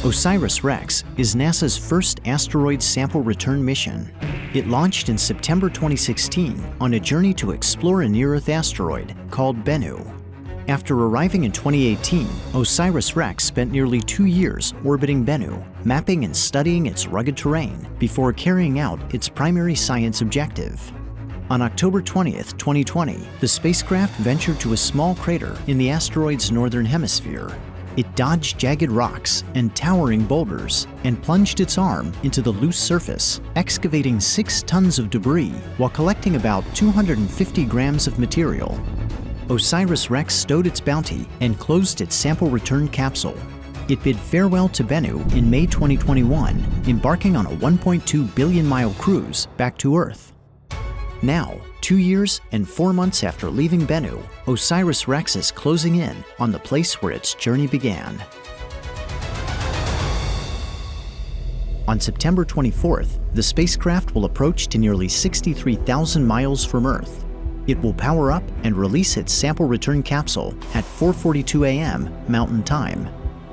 OSIRIS-REx is NASA's first asteroid sample return mission. It launched in September 2016 on a journey to explore a near-Earth asteroid called Bennu. After arriving in 2018, OSIRIS-REx spent nearly 2 years orbiting Bennu, mapping and studying its rugged terrain before carrying out its primary science objective. On October 20th, 2020, the spacecraft ventured to a small crater in the asteroid's northern hemisphere. It dodged jagged rocks and towering boulders and plunged its arm into the loose surface, excavating 6 tons of debris while collecting about 250 grams of material. OSIRIS-REx stowed its bounty and closed its sample return capsule. It bid farewell to Bennu in May 2021, embarking on a 1.2 billion-mile cruise back to Earth. Now, 2 years and 4 months after leaving Bennu, OSIRIS-REx is closing in on the place where its journey began. On September 24th, the spacecraft will approach to nearly 63,000 miles from Earth. It will power up and release its sample return capsule at 4:42 a.m. Mountain Time.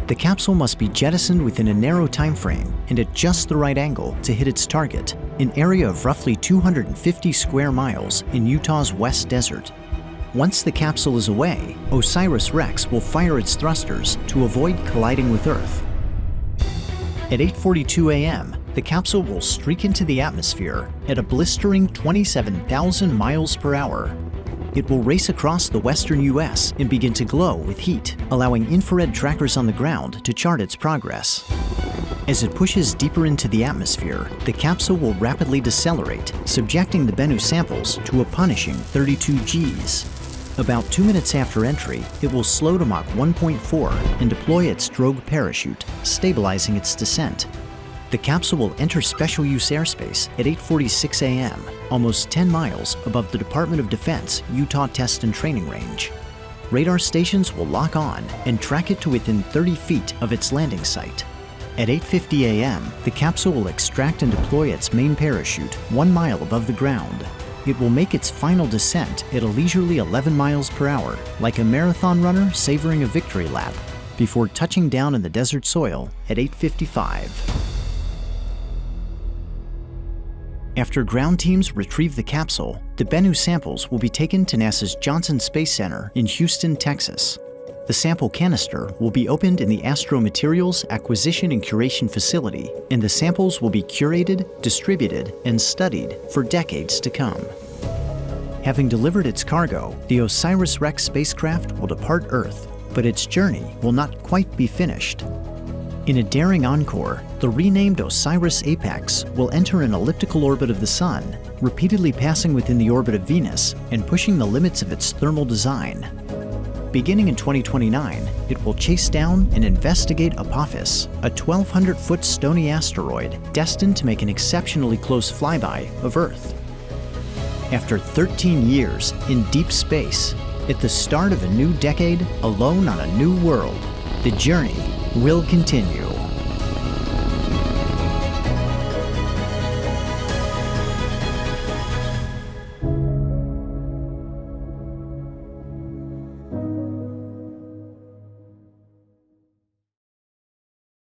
The capsule must be jettisoned within a narrow time frame and at just the right angle to hit its target, an area of roughly 250 square miles in Utah's West Desert. Once the capsule is away, OSIRIS-REx will fire its thrusters to avoid colliding with Earth. At 8:42 a.m., the capsule will streak into the atmosphere at a blistering 27,000 miles per hour. It will race across the western U.S. and begin to glow with heat, allowing infrared trackers on the ground to chart its progress. As it pushes deeper into the atmosphere, the capsule will rapidly decelerate, subjecting the Bennu samples to a punishing 32 Gs. About 2 minutes after entry, it will slow to Mach 1.4 and deploy its drogue parachute, stabilizing its descent. The capsule will enter special use airspace at 8:46 a.m., almost 10 miles above the Department of Defense Utah Test and Training Range. Radar stations will lock on and track it to within 30 feet of its landing site. At 8:50 a.m., the capsule will extract and deploy its main parachute 1 mile above the ground. It will make its final descent at a leisurely 11 miles per hour, like a marathon runner savoring a victory lap, before touching down in the desert soil at 8:55. After ground teams retrieve the capsule, the Bennu samples will be taken to NASA's Johnson Space Center in Houston, Texas. The sample canister will be opened in the Astromaterials Acquisition and Curation Facility, and the samples will be curated, distributed, and studied for decades to come. Having delivered its cargo, the OSIRIS-REx spacecraft will depart Earth, but its journey will not quite be finished. In a daring encore, the renamed OSIRIS-APEX will enter an elliptical orbit of the Sun, repeatedly passing within the orbit of Venus and pushing the limits of its thermal design. Beginning in 2029, it will chase down and investigate Apophis, a 1,200-foot stony asteroid destined to make an exceptionally close flyby of Earth. After 13 years in deep space, at the start of a new decade, alone on a new world, the journey will continue.